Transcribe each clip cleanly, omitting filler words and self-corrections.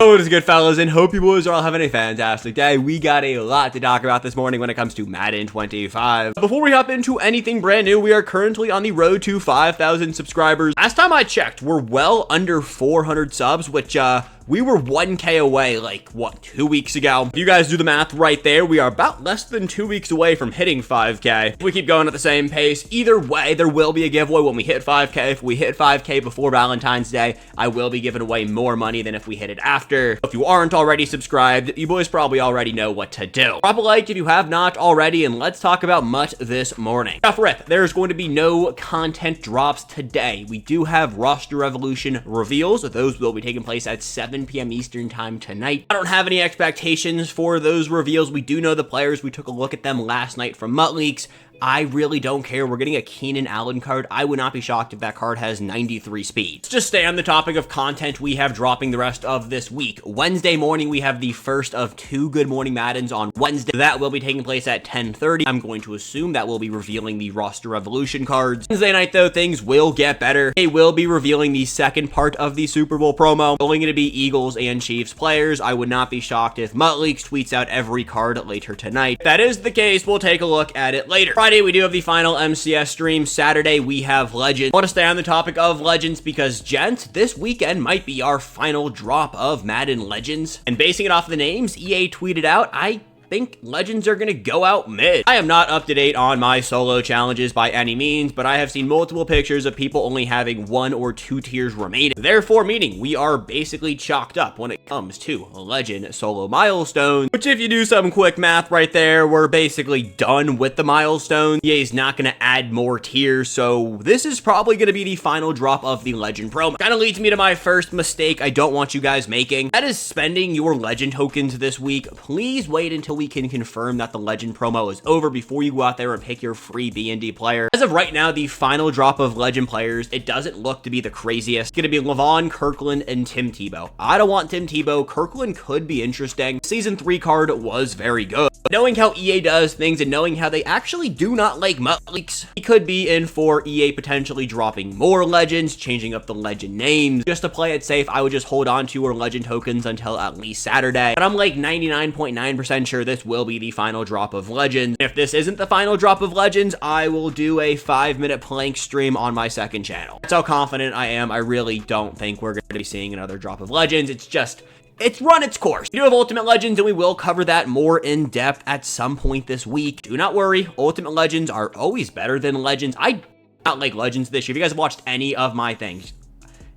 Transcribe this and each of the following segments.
Oh, what is good, fellas, and hope you boys are all having a fantastic day. We got a lot to talk about this morning when it comes to Madden 25. Before we hop into anything brand new, we are currently on the road to 5,000 subscribers. Last time I checked, we're well under 400 subs, which, we were 1K away, like, what, 2 weeks ago? If you guys do the math right there, we are about less than 2 weeks away from hitting 5K. If we keep going at the same pace, either way, there will be a giveaway when we hit 5K. If we hit 5K before Valentine's Day, I will be giving away more money than if we hit it after. If you aren't already subscribed, you boys probably already know what to do. Drop a like if you have not already, and let's talk about MUT this morning. Off rip, there's going to be no content drops today. We do have roster evolution reveals. Those will be taking place at 7 p.m. Eastern time tonight. I don't have any expectations for those reveals. We do know the players. We took a look at them last night from MUT Leaks. I really don't care. We're getting a Keenan Allen card. I would not be shocked if that card has 93 speed. Let's just stay on the topic of content we have dropping the rest of this week. Wednesday morning, we have the first of 2 Good Morning Maddens on Wednesday. That will be taking place at 10:30. I'm going to assume that we'll be revealing the roster evolution cards. Wednesday night, though, things will get better. They will be revealing the second part of the Super Bowl promo. Only going to be Eagles and Chiefs players. I would not be shocked if MUT Leaks tweets out every card later tonight. If that is the case, we'll take a look at it later. Friday, we do have the final MCS stream. Saturday, we have Legends. I want to stay on the topic of Legends because, gents, this weekend might be our final drop of Madden Legends. And basing it off the names EA tweeted out, I think Legends are gonna go out mid. I am not up to date on my solo challenges by any means, but I have seen multiple pictures of people only having 1 or 2 tiers remaining. Therefore, meaning we are basically chalked up when it comes to Legend solo milestones, which if you do some quick math right there, we're basically done with the milestones. EA is not gonna add more tiers, so this is probably gonna be the final drop of the Legend promo. Kind of leads me to my first mistake I don't want you guys making. That is spending your Legend tokens this week. Please wait until we can confirm that the Legend promo is over before you go out there and pick your free B&D player. As of right now, the final drop of Legend players, it doesn't look to be the craziest. It's going to be Levon, Kirkland, and Tim Tebow. I don't want Tim Tebow. Kirkland could be interesting. Season 3 card was very good. Knowing how EA does things and knowing how they actually do not like MUT Leaks, he could be in for EA potentially dropping more Legends, changing up the Legend names. Just to play it safe, I would just hold on to our Legend tokens until at least Saturday. But I'm like 99.9% sure this will be the final drop of Legends. If this isn't the final drop of Legends, I will do a 5-minute plank stream on my second channel. That's how confident I am. I really don't think we're going to be seeing another drop of Legends. It's run its course. We do have Ultimate Legends, and we will cover that more in depth at some point this week. Do not worry. Ultimate Legends are always better than Legends. I do not like Legends this year. If you guys have watched any of my things,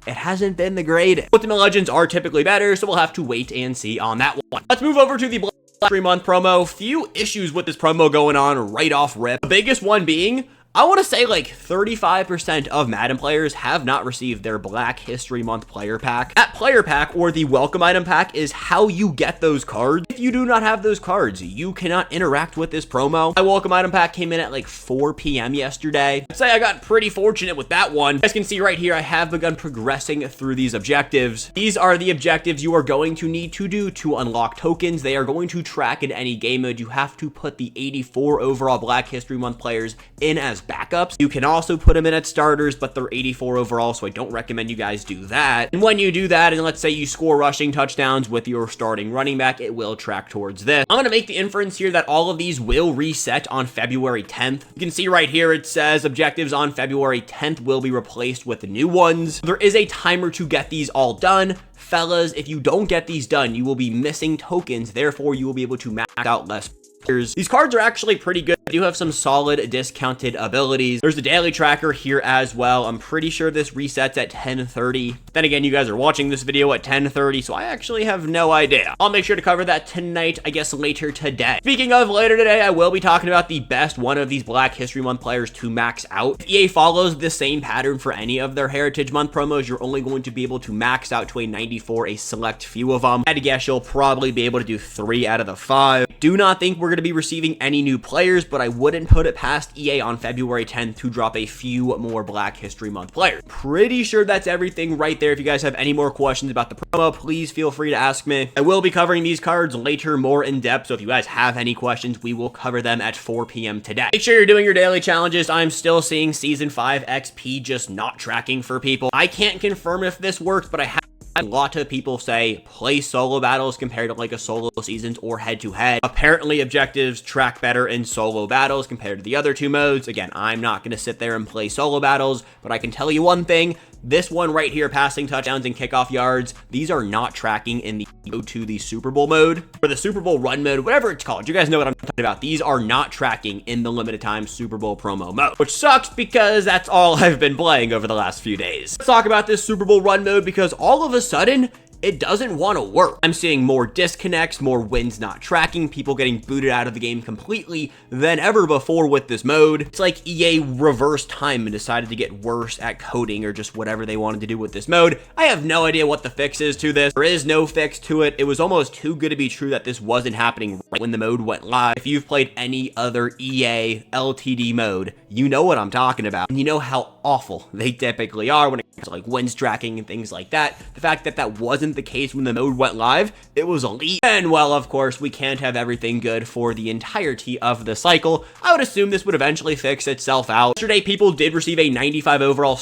it hasn't been the greatest. Ultimate Legends are typically better, so we'll have to wait and see on that one. Let's move over to the 3-month promo. Few issues with this promo going on right off rip. The biggest one being, I want to say like 35% of Madden players have not received their Black History Month player pack. That player pack, or the welcome item pack, is how you get those cards. If you do not have those cards, you cannot interact with this promo. My welcome item pack came in at like 4 p.m. yesterday. I'd say I got pretty fortunate with that one. You guys can see right here, I have begun progressing through these objectives. These are the objectives you are going to need to do to unlock tokens. They are going to track in any game mode. You have to put the 84 overall Black History Month players in as backups. You can also put them in at starters, but they're 84 overall, so I don't recommend you guys do that. And when you do that, and let's say you score rushing touchdowns with your starting running back, it will track towards this. I'm going to make the inference here that all of these will reset on February 10th. You can see right here, it says objectives on February 10th will be replaced with the new ones. There is a timer to get these all done. Fellas, if you don't get these done, you will be missing tokens. Therefore, you will be able to max out less. These cards are actually pretty good. They do have some solid discounted abilities. There's a daily tracker here as well. I'm pretty sure this resets at 10:30. Then again, you guys are watching this video at 10:30, so I actually have no idea. I'll make sure to cover that tonight, I guess later today. Speaking of later today, I will be talking about the best one of these Black History Month players to max out. If EA follows the same pattern for any of their Heritage Month promos, you're only going to be able to max out to a 94, a select few of them. I'd guess you'll probably be able to do 3 out of the 5. Do not think we're going to be receiving any new players, but I wouldn't put it past EA on February 10th to drop a few more Black History Month players. Pretty sure that's everything right there. If you guys have any more questions about the promo, please feel free to ask me. I will be covering these cards later more in depth, so if you guys have any questions, we will cover them at 4 p.m. today. Make sure you're doing your daily challenges. I'm still seeing Season 5 XP just not tracking for people. I can't confirm if this works, but I have A lot of people say play solo battles compared to like a solo seasons or head-to-head. Apparently objectives track better in solo battles compared to the other two modes. Again, I'm not going to sit there and play solo battles, but I can tell you one thing. This one right here, passing touchdowns and kickoff yards, these are not tracking in the go to the Super Bowl mode or the Super Bowl run mode, whatever it's called. You guys know what I'm talking about. These are not tracking in the limited time Super Bowl promo mode, which sucks because that's all I've been playing over the last few days. Let's talk about this Super Bowl run mode because all of a sudden, it doesn't want to work. I'm seeing more disconnects, more wins not tracking, people getting booted out of the game completely than ever before with this mode. It's like EA reversed time and decided to get worse at coding or just whatever they wanted to do with this mode. I have no idea what the fix is to this. There is no fix to it. It was almost too good to be true that this wasn't happening right when the mode went live. If you've played any other EA LTD mode, you know what I'm talking about. And you know how awful they typically are when it comes to like wins tracking and things like that. The fact that that wasn't the case when the mode went live, it was elite. And well, of course, we can't have everything good for the entirety of the cycle. I would assume this would eventually fix itself out. Yesterday, people did receive a 95 overall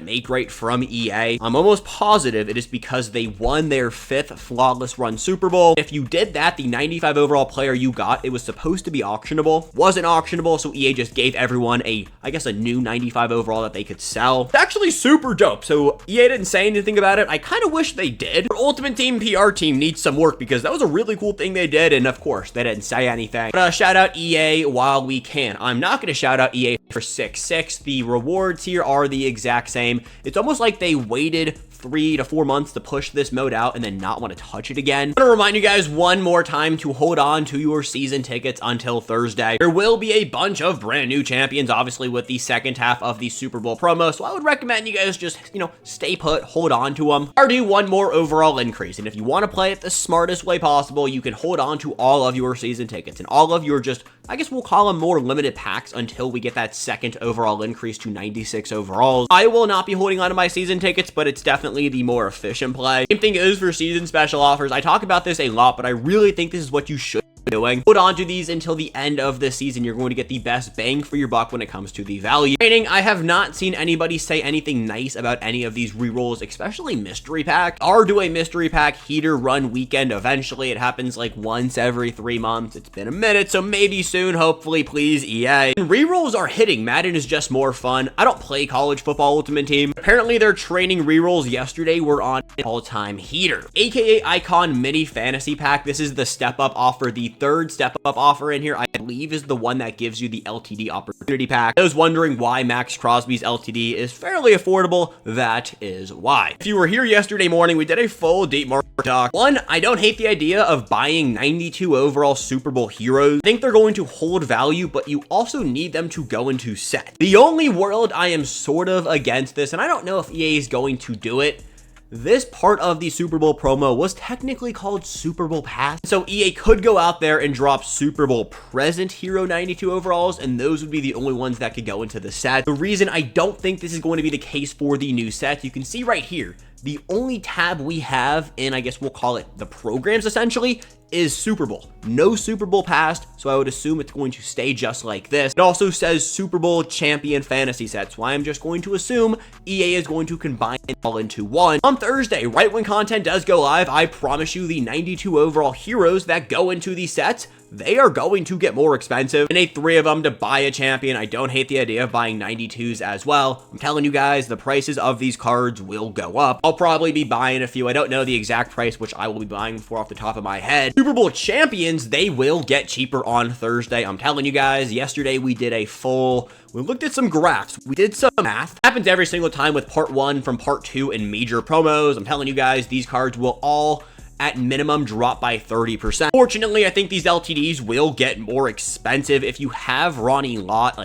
make rate from EA. I'm almost positive it is because they won their 5th flawless run Super Bowl. If you did that, the 95 overall player you got, it was supposed to be auctionable. Wasn't auctionable, so EA just gave everyone I guess a new 95 overall that they could sell. It's actually super dope. So EA didn't say anything about it. I kind of wish they did. Their Ultimate Team PR team needs some work because that was a really cool thing they did, and of course, they didn't say anything. But shout out EA while we can. I'm not going to shout out EA for 6-6. The rewards here are the exact same. It's almost like they waited 3 to 4 months to push this mode out and then not want to touch it again. I'm going to remind you guys one more time to hold on to your season tickets until Thursday. There will be a bunch of brand new champions, obviously, with the second half of the Super Bowl promo, so I would recommend you guys just, stay put, hold on to them, or do one more overall increase. And if you want to play it the smartest way possible, you can hold on to all of your season tickets and all of your I guess we'll call them more limited packs until we get that second overall increase to 96 overalls. I will not be holding on to my season tickets, but it's definitely the more efficient play. Same thing goes for season special offers. I talk about this a lot, but I really think this is what you should be doing. Hold on to these until the end of the season. You're going to get the best bang for your buck when it comes to the value. I have not seen anybody say anything nice about any of these rerolls, especially mystery pack. Or do a mystery pack heater run weekend eventually. It happens like once every 3 months. It's been a minute, so maybe soon, hopefully, please, EA. And rerolls are hitting. Madden is just more fun. I don't play college football Ultimate Team. Apparently, their training rerolls yesterday were on all-time heater, aka Icon Mini Fantasy Pack. This is the step-up offer. The third step-up offer in here, I believe, is the one that gives you the LTD opportunity pack. I was wondering why Max Crosby's LTD is fairly affordable. That is why. If you were here yesterday morning, we did a full deep market talk. One, I don't hate the idea of buying 92 overall Super Bowl heroes. I think they're going to hold value, but you also need them to go into set. The only world I am sort of against this, and I don't know if EA is going to do it, this part of the Super Bowl promo was technically called Super Bowl Pass. So EA could go out there and drop Super Bowl present hero 92 overalls, and those would be the only ones that could go into the set. The reason I don't think this is going to be the case for the new sets, you can see right here, the only tab we have in, I guess we'll call it the programs essentially, is Super Bowl. No Super Bowl past, so I would assume it's going to stay just like this. It also says Super Bowl champion fantasy set, so I am just going to assume EA is going to combine it all into one. On Thursday, right when content does go live, I promise you the 92 overall heroes that go into these sets, they are going to get more expensive. I need 3 of them to buy a champion. I don't hate the idea of buying 92s as well. I'm telling you guys, the prices of these cards will go up. I'll probably be buying a few. I don't know the exact price, which I will be buying for off the top of my head. Super Bowl champions, they will get cheaper on Thursday. I'm telling you guys, yesterday we looked at some graphs. We did some math. It happens every single time with part 1 from part 2 and major promos. I'm telling you guys, these cards will all at minimum drop by 30%. Fortunately, I think these LTDs will get more expensive. If you have Ronnie Lott,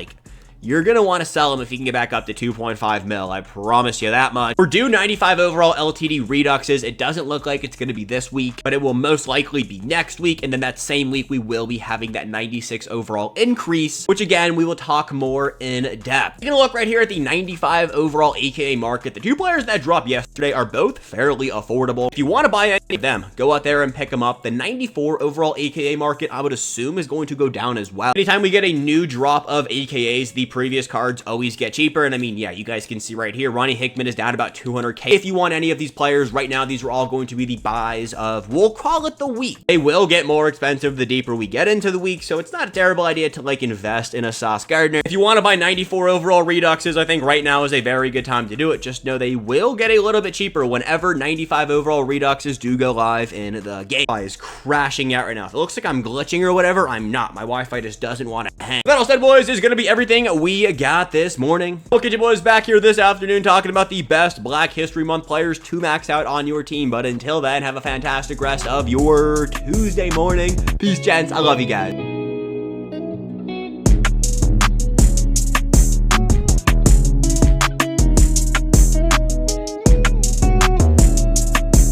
you're going to want to sell them if you can get back up to 2.5 mil. I promise you that much. We're due 95 overall LTD reduxes. It doesn't look like it's going to be this week, but it will most likely be next week. And then that same week, we will be having that 96 overall increase, which again, we will talk more in depth. You're going to look right here at the 95 overall AKA market. The 2 players that dropped yesterday are both fairly affordable. If you want to buy any of them, go out there and pick them up. The 94 overall AKA market, I would assume, is going to go down as well. Anytime we get a new drop of AKAs, the previous cards always get cheaper. And I mean, yeah, you guys can see right here, Ronnie Hickman is down about 200K. If you want any of these players right now, these are all going to be the buys of, we'll call it the week. They will get more expensive the deeper we get into the week, so it's not a terrible idea to like invest in a Sauce Gardner. If you want to buy 94 overall Reduxes, I think right now is a very good time to do it. Just know they will get a little bit cheaper whenever 95 overall Reduxes do go live in the game. Wi-Fi is crashing out right now. If it looks like I'm glitching or whatever, I'm not. My Wi-Fi just doesn't want to hang. That all said, boys, is going to be everything we got this morning. Look at you boys back here this afternoon talking about the best Black History Month players to max out on your team. But until then, have a fantastic rest of your Tuesday morning. Peace, gents. I love you guys.